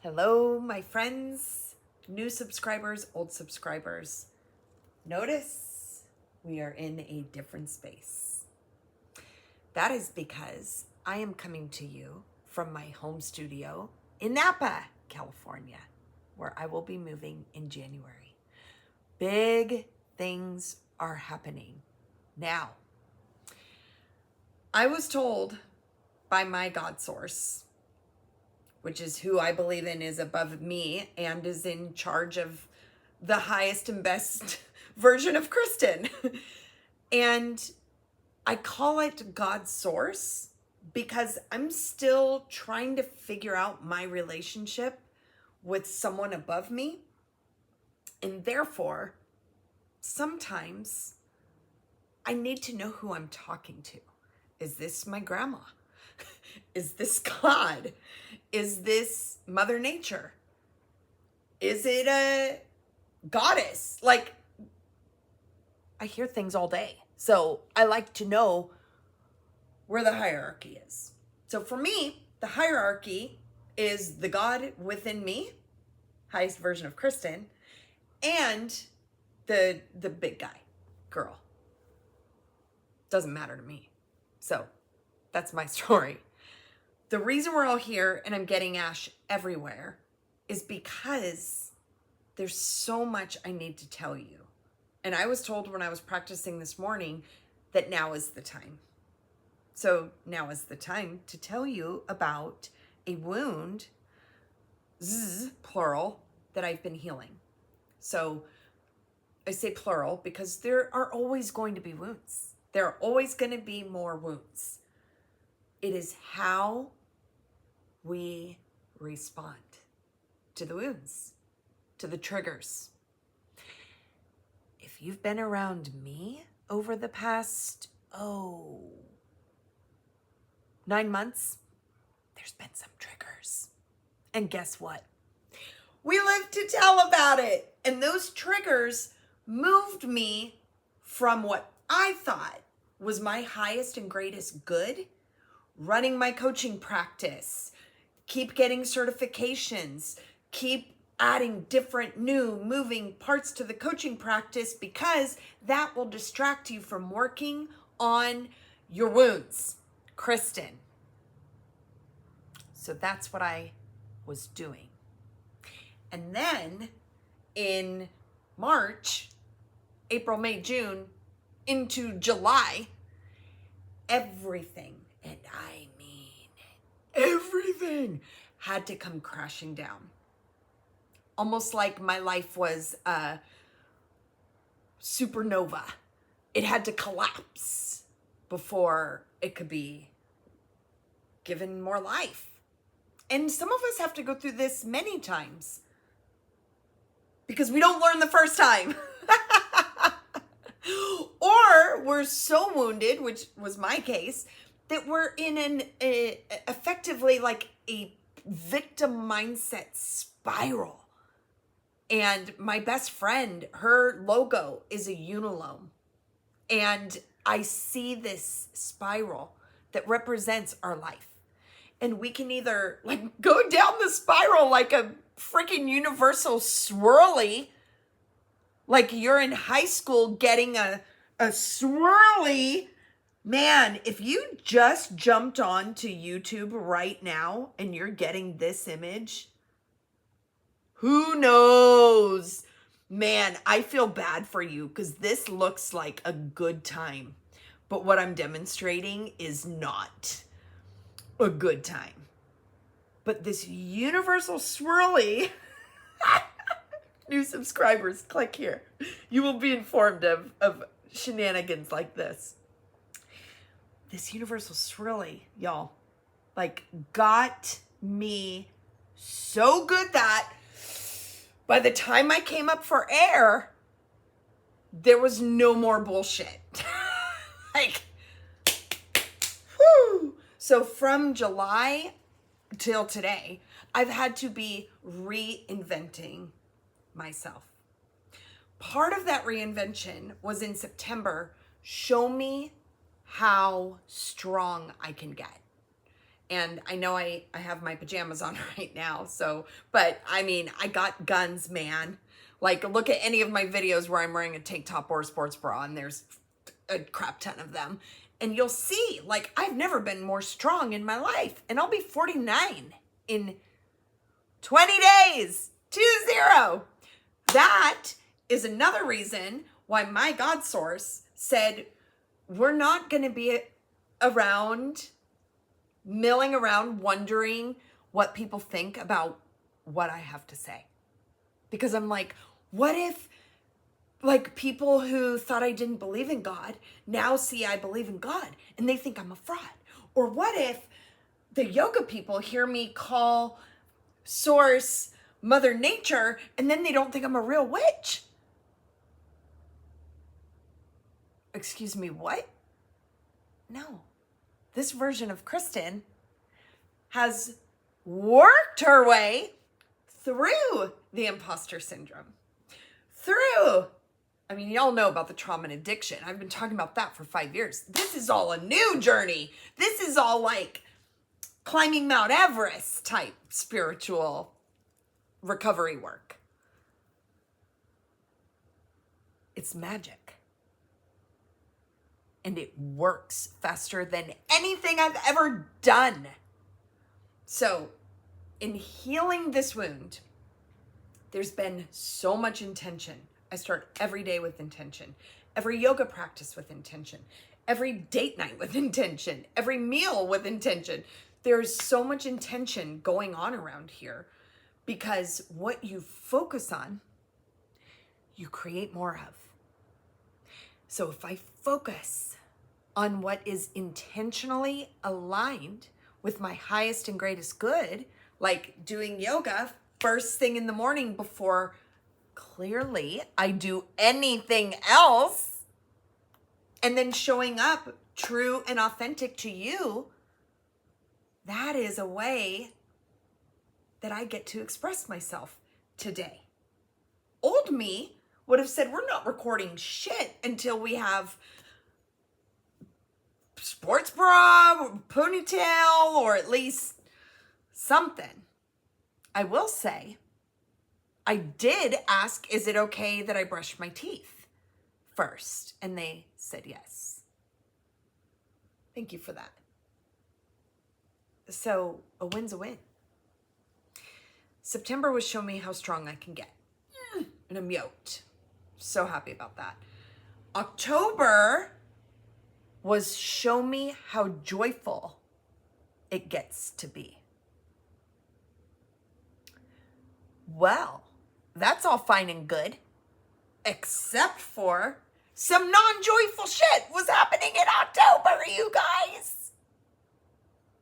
Hello, my friends, new subscribers, old subscribers. Notice we are in a different space. That is because I am coming to you from my home studio in Napa, California, where I will be moving in January. Big things are happening now. I was told by my God source, which is who I believe in is above me and is in charge of the highest and best version of Kristen. And I call it God's source because I'm still trying to figure out my relationship with someone above me. And therefore, sometimes I need to know who I'm talking to. Is this my grandma? Is this God? Is this Mother Nature? Is it a goddess? Like, I hear things all day. So I like to know where the hierarchy is. So for me, the hierarchy is the God within me, highest version of Kristen, and the big guy, girl. Doesn't matter to me. So that's my story. The reason we're all here and I'm getting ash everywhere is because there's so much I need to tell you. And I was told when I was practicing this morning that now is the time. So now is the time to tell you about a wound, plural, that I've been healing. So I say plural because there are always going to be wounds. There are always going to be more wounds. It is how we respond to the wounds, to the triggers. If you've been around me over the past, 9 months, there's been some triggers. And guess what? We live to tell about it. And those triggers moved me from what I thought was my highest and greatest good, running my coaching practice, keep getting certifications, keep adding different new moving parts to the coaching practice because that will distract you from working on your wounds, Kristen. So that's what I was doing. And then in March, April, May, June, into July, everything, and I mean everything, had to come crashing down. Almost like my life was a supernova. It had to collapse before it could be given more life. And some of us have to go through this many times because we don't learn the first time. Or we're so wounded, which was my case, that we're in effectively like a victim mindset spiral. And my best friend, her logo is a unilome. And I see this spiral that represents our life. And we can either like go down the spiral like a freaking Universal SWIRLIE, like you're in high school getting a swirly. Man, if you just jumped onto YouTube right now and you're getting this image, who knows? Man, I feel bad for you because this looks like a good time. But what I'm demonstrating is not a good time. But this Universal SWIRLIE, new subscribers, click here. You will be informed of shenanigans like this. This Universal SWIRLIE, y'all, like got me so good that by the time I came up for air, there was no more bullshit. Like, whoo. So from July till today, I've had to be reinventing myself. Part of that reinvention was in September, show me how strong I can get. And I know I have my pajamas on right now. So, but I mean, I got guns, man. Like, look at any of my videos where I'm wearing a tank top or a sports bra, and there's a crap ton of them. And you'll see, like, I've never been more strong in my life. And I'll be 49 in 20 days. 20. That is another reason why my God source said, we're not going to be around, milling around, wondering what people think about what I have to say. Because I'm like, what if, like, people who thought I didn't believe in God now see I believe in God and they think I'm a fraud? Or what if the yoga people hear me call Source Mother Nature and then they don't think I'm a real witch? Excuse me, what? No. This version of Kristen has worked her way through the imposter syndrome. I mean, y'all know about the trauma and addiction. I've been talking about that for 5 years. This is all a new journey. This is all like climbing Mount Everest type spiritual recovery work. It's magic. And it works faster than anything I've ever done. So, in healing this wound, there's been so much intention. I start every day with intention, every yoga practice with intention, every date night with intention, every meal with intention. There's so much intention going on around here because what you focus on, you create more of. So if I focus on what is intentionally aligned with my highest and greatest good, like doing yoga first thing in the morning before clearly I do anything else, and then showing up true and authentic to you, that is a way that I get to express myself today. Old me would have said, we're not recording shit until we have sports bra, ponytail, or at least something. I will say, I did ask, is it okay that I brush my teeth first? And they said yes. Thank you for that. So a win's a win. September was show me how strong I can get. And I'm yoked. So happy about that. October was show me how joyful it gets to be. Well, that's all fine and good, except for some non-joyful shit was happening in October, you guys.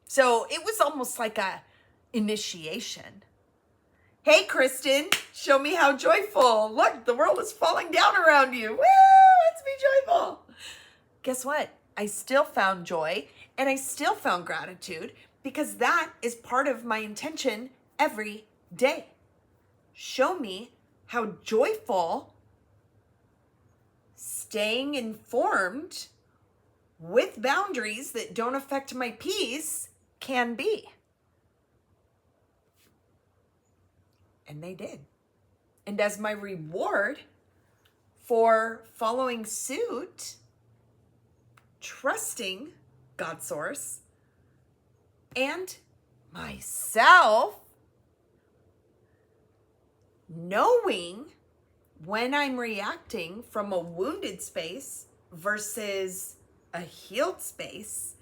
So it was almost like a initiation. Hey, Kristen, show me how joyful. Look, the world is falling down around you. Woo, let's be joyful. Guess what? I still found joy and I still found gratitude because that is part of my intention every day. Show me how joyful staying informed with boundaries that don't affect my peace can be. And they did. And as my reward for following suit, trusting God source and myself, knowing when I'm reacting from a wounded space versus a healed space,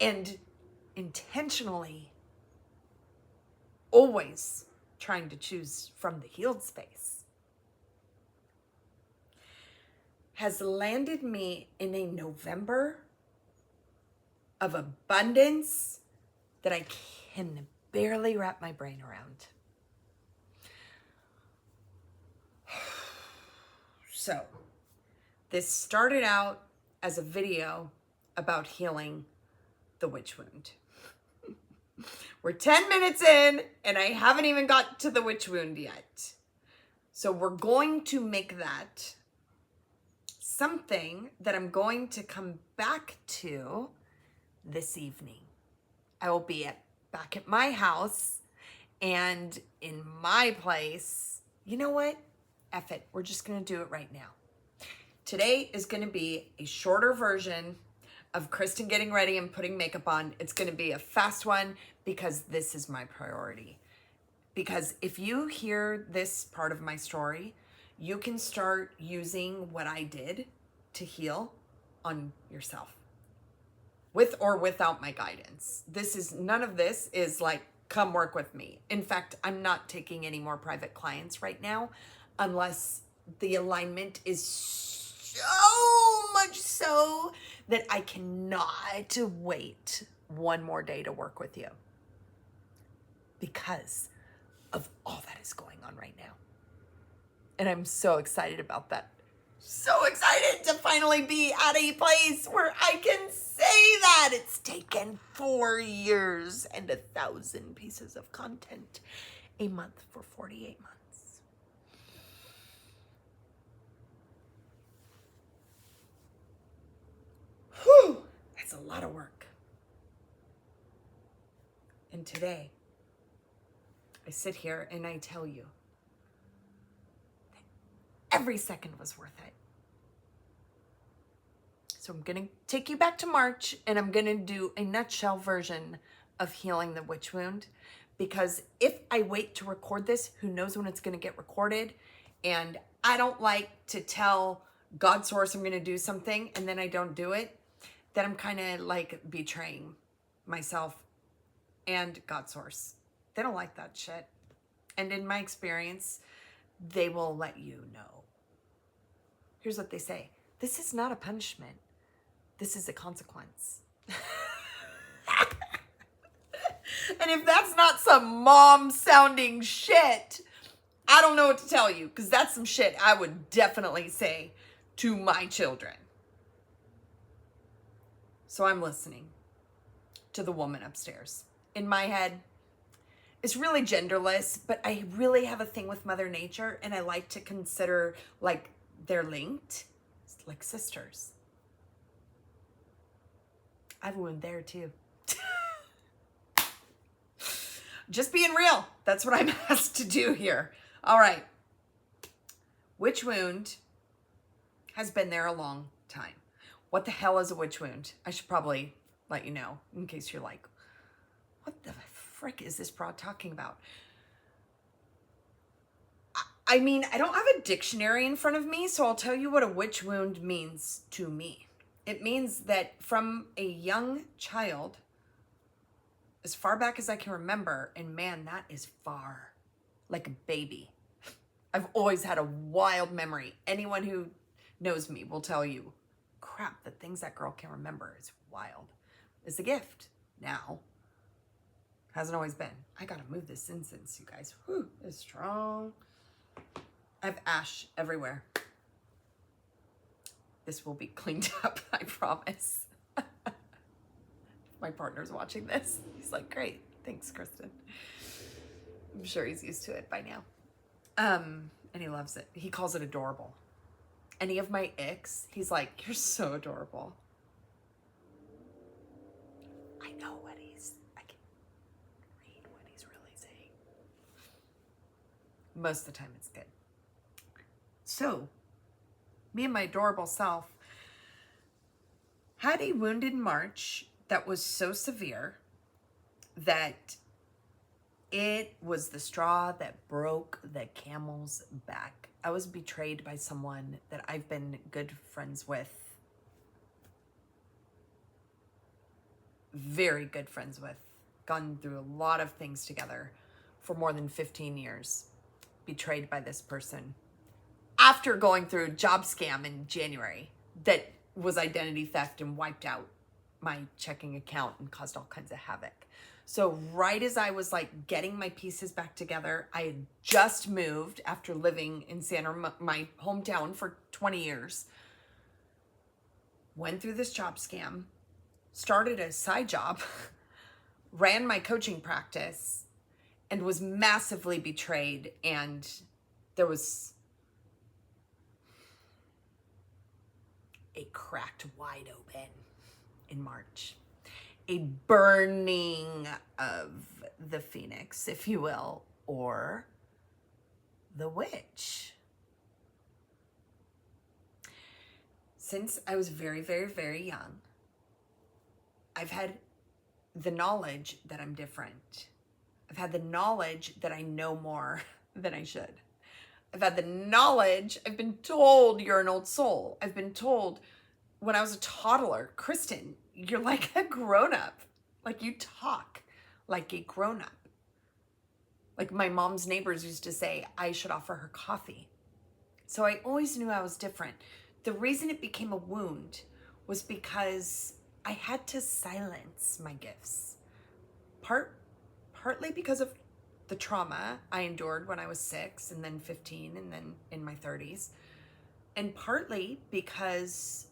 and intentionally always trying to choose from the healed space, has landed me in a November of abundance that I can barely wrap my brain around. So, this started out as a video about healing the witch wound. We're 10 minutes in and I haven't even got to the witch wound yet. So we're going to make that something that I'm going to come back to this evening. I will be at back at my house and in my place. You know what? F it. We're just going to do it right now. Today is going to be a shorter version of Kristen getting ready and putting makeup on. It's going to be a fast one because this is my priority. Because if you hear this part of my story, you can start using what I did to heal on yourself, with or without my guidance. None of this is like, come work with me. In fact, I'm not taking any more private clients right now unless the alignment is so much so that I cannot wait one more day to work with you because of all that is going on right now. And I'm so excited about that. So excited to finally be at a place where I can say that. It's taken 4 years and 1,000 pieces of content a month for 48 months. Whew, that's a lot of work. And today, I sit here and I tell you that every second was worth it. So I'm going to take you back to March and I'm going to do a nutshell version of healing the witch wound. Because if I wait to record this, who knows when it's going to get recorded. And I don't like to tell God source I'm going to do something and then I don't do it. Then I'm kind of like betraying myself and God source. They don't like that shit. And in my experience, they will let you know. Here's what they say. This is not a punishment. This is a consequence. And if that's not some mom sounding shit, I don't know what to tell you, because that's some shit I would definitely say to my children. So I'm listening to the woman upstairs. In my head, it's really genderless, but I really have a thing with Mother Nature, and I like to consider like they're linked, like sisters. I have a wound there too. Just being real. That's what I'm asked to do here. All right. Witch wound has been there a long time. What the hell is a witch wound? I should probably let you know in case you're like, what the frick is this broad talking about? I mean, I don't have a dictionary in front of me, so I'll tell you what a witch wound means to me. It means that from a young child, as far back as I can remember, and man, that is far, like a baby. I've always had a wild memory. Anyone who knows me will tell you, crap, the things that girl can remember is wild. It's a gift now. Hasn't always been. I gotta move this incense, you guys. Whew, it's strong. I have ash everywhere. This will be cleaned up, I promise. My partner's watching this. He's like, great. Thanks, Kristen. I'm sure he's used to it by now. And he loves it. He calls it adorable. Any of my icks, he's like, you're so adorable. I know what I can read what he's really saying. Most of the time it's good. So, me and my adorable self had a wound in March that was so severe that it was the straw that broke the camel's back. I was betrayed by someone that I've been good friends with, very good friends with, gone through a lot of things together for more than 15 years, betrayed by this person after going through a job scam in January that was identity theft and wiped out my checking account and caused all kinds of havoc. So right as I was like getting my pieces back together, I had just moved after living in my hometown for 20 years, went through this job scam, started a side job, ran my coaching practice, and was massively betrayed. And there was a cracked wide open in March. a burning of the phoenix, if you will, or the witch. Since I was very, very, very young, I've had the knowledge that I'm different. I've had the knowledge that I know more than I should. I've had the knowledge, I've been told you're an old soul. I've been told when I was a toddler, Kristen, you're like a grown-up. Like you talk like a grown-up. Like my mom's neighbors used to say, I should offer her coffee. So I always knew I was different. The reason it became a wound was because I had to silence my gifts. Partly because of the trauma I endured when I was 6 and then 15 and then in my 30s. And partly because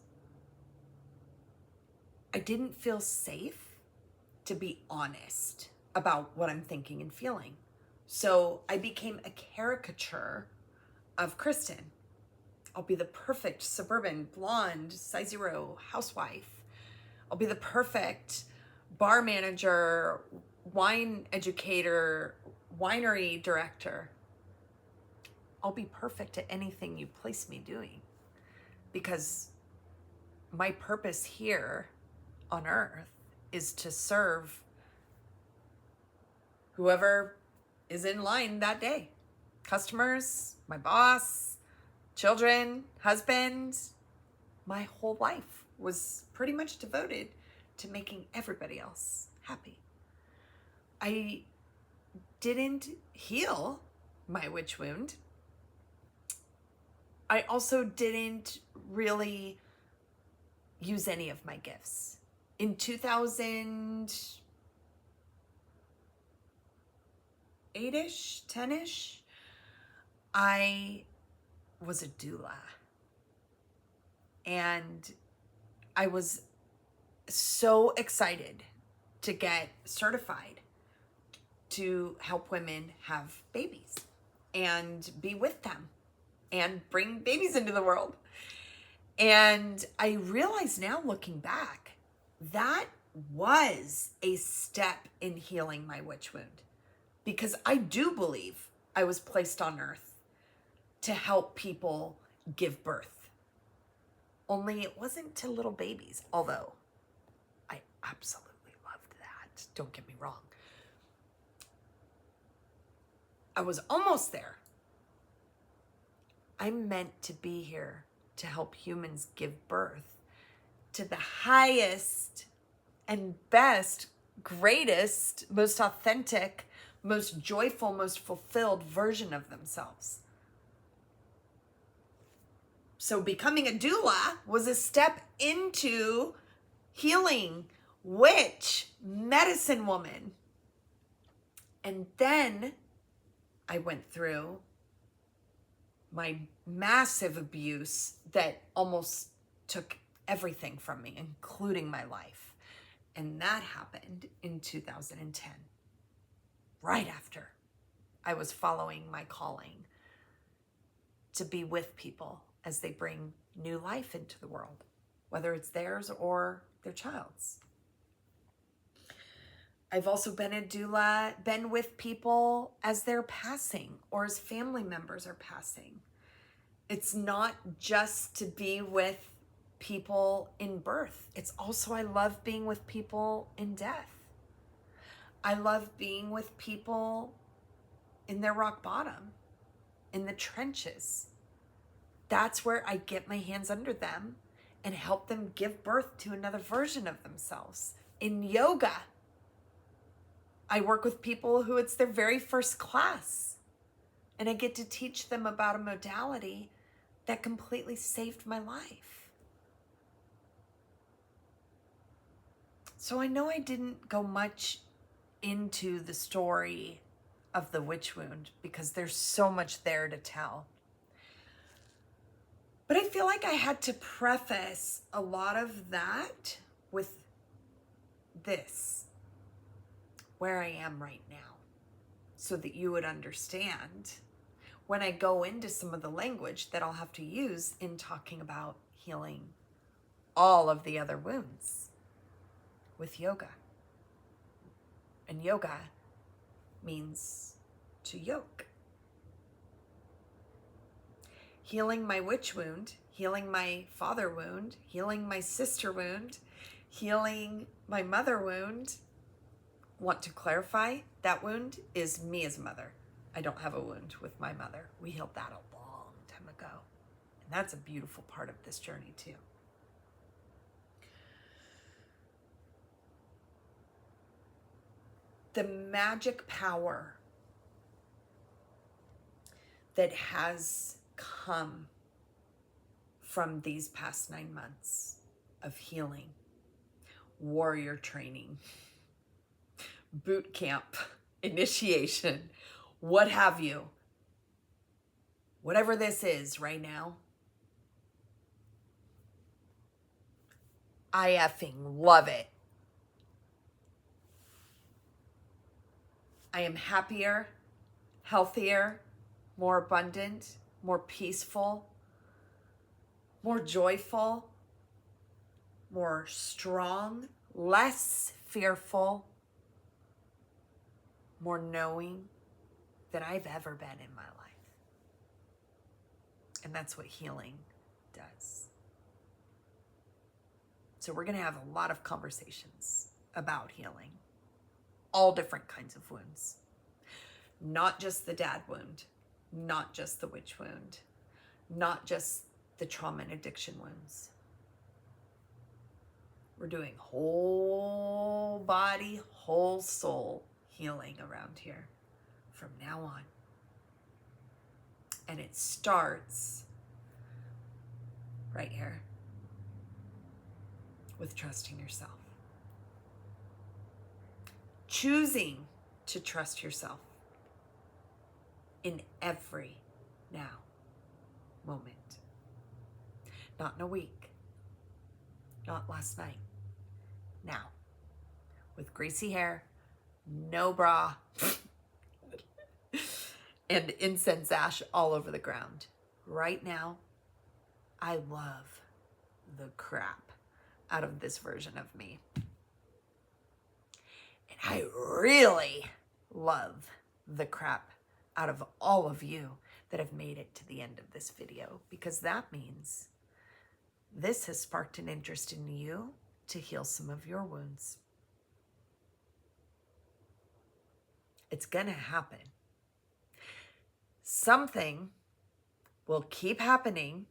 I didn't feel safe to be honest about what I'm thinking and feeling. So I became a caricature of Kristen. I'll be the perfect suburban, blonde, size 0 housewife. I'll be the perfect bar manager, wine educator, winery director. I'll be perfect at anything you place me doing because my purpose here on earth is to serve whoever is in line that day. Customers, my boss, children, husband. My whole life was pretty much devoted to making everybody else happy. I didn't heal my witch wound. I also didn't really use any of my gifts. In 2008-ish, 10-ish, I was a doula. And I was so excited to get certified to help women have babies and be with them and bring babies into the world. And I realize now, looking back, that was a step in healing my witch wound, because I do believe I was placed on earth to help people give birth. Only it wasn't to little babies, although I absolutely loved that. Don't get me wrong. I was almost there. I'm meant to be here to help humans give birth to the highest and best, greatest, most authentic, most joyful, most fulfilled version of themselves. So becoming a doula was a step into healing, witch, medicine woman. And then I went through my massive abuse that almost took everything from me, including my life. And that happened in 2010, right after I was following my calling to be with people as they bring new life into the world, whether it's theirs or their child's. I've also been a doula, been with people as they're passing or as family members are passing. It's not just to be with people in birth. It's also, I love being with people in death. I love being with people in their rock bottom, in the trenches. That's where I get my hands under them and help them give birth to another version of themselves. In yoga, I work with people who it's their very first class, and I get to teach them about a modality that completely saved my life. So I know I didn't go much into the story of the witch wound because there's so much there to tell. But I feel like I had to preface a lot of that with this, where I am right now, so that you would understand when I go into some of the language that I'll have to use in talking about healing all of the other wounds with yoga. And yoga means to yoke. Healing my witch wound, healing my father wound, healing my sister wound, healing my mother wound. Want to clarify, that wound is me as a mother. I don't have a wound with my mother. We healed that a long time ago. And that's a beautiful part of this journey too. The magic power that has come from these past 9 months of healing, warrior training, boot camp, initiation, what have you, whatever this is right now, I effing love it. I am happier, healthier, more abundant, more peaceful, more joyful, more strong, less fearful, more knowing than I've ever been in my life. And that's what healing does. So we're going to have a lot of conversations about healing. All different kinds of wounds. Not just the dad wound. Not just the witch wound. Not just the trauma and addiction wounds. We're doing whole body, whole soul healing around here from now on. And it starts right here with trusting yourself. Choosing to trust yourself in every now moment. Not in a week. Not last night. Now. With greasy hair, no bra, and incense ash all over the ground. Right now, I love the crap out of this version of me. And I really love the crap out of all of you that have made it to the end of this video, because that means this has sparked an interest in you to heal some of your wounds. It's gonna happen. Something will keep happening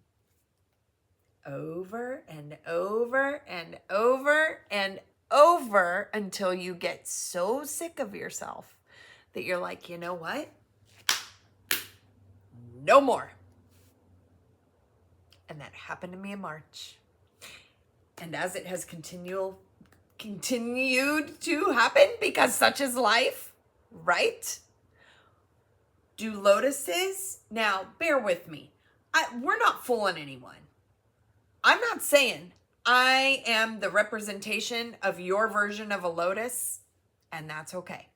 over and over and over and over until you get so sick of yourself that you're like, you know what? No more. And that happened to me in March. And as it has continued to happen, because such is life, right? Do lotuses? Now, bear with me. We're not fooling anyone. I'm not saying I am the representation of your version of a lotus, and that's okay.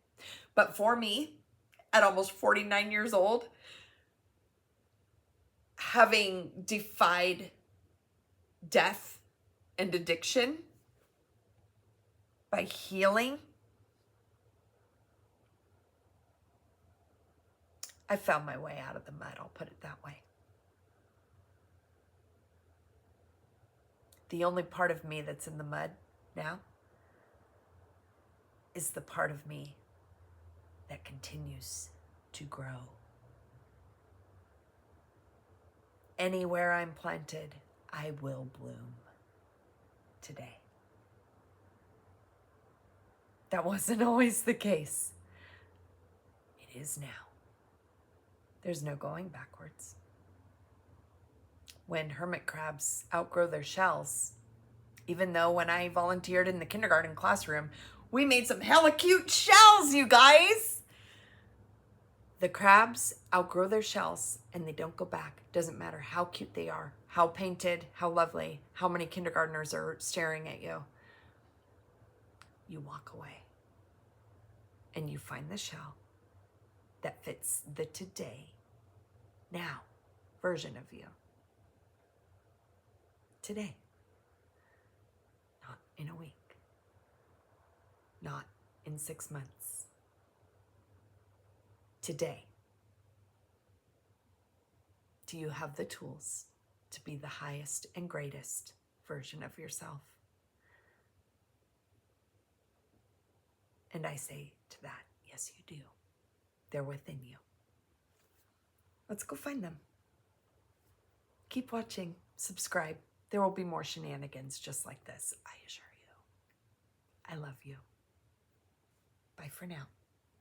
But for me, at almost 49 years old, having defied death and addiction by healing, I found my way out of the mud, I'll put it that way. The only part of me that's in the mud now is the part of me that continues to grow. Anywhere I'm planted, I will bloom today. That wasn't always the case. It is now. There's no going backwards. When hermit crabs outgrow their shells, even though when I volunteered in the kindergarten classroom, we made some hella cute shells, you guys. The crabs outgrow their shells and they don't go back. Doesn't matter how cute they are, how painted, how lovely, how many kindergartners are staring at you. You walk away and you find the shell that fits the today, now version of you. Today. Not in a week. Not in 6 months. today? Do you have the tools to be the highest and greatest version of yourself? And I say to that, yes, you do. They're within you. Let's go find them. Keep watching, subscribe. There will be more shenanigans just like this, I assure you. I love you. Bye for now.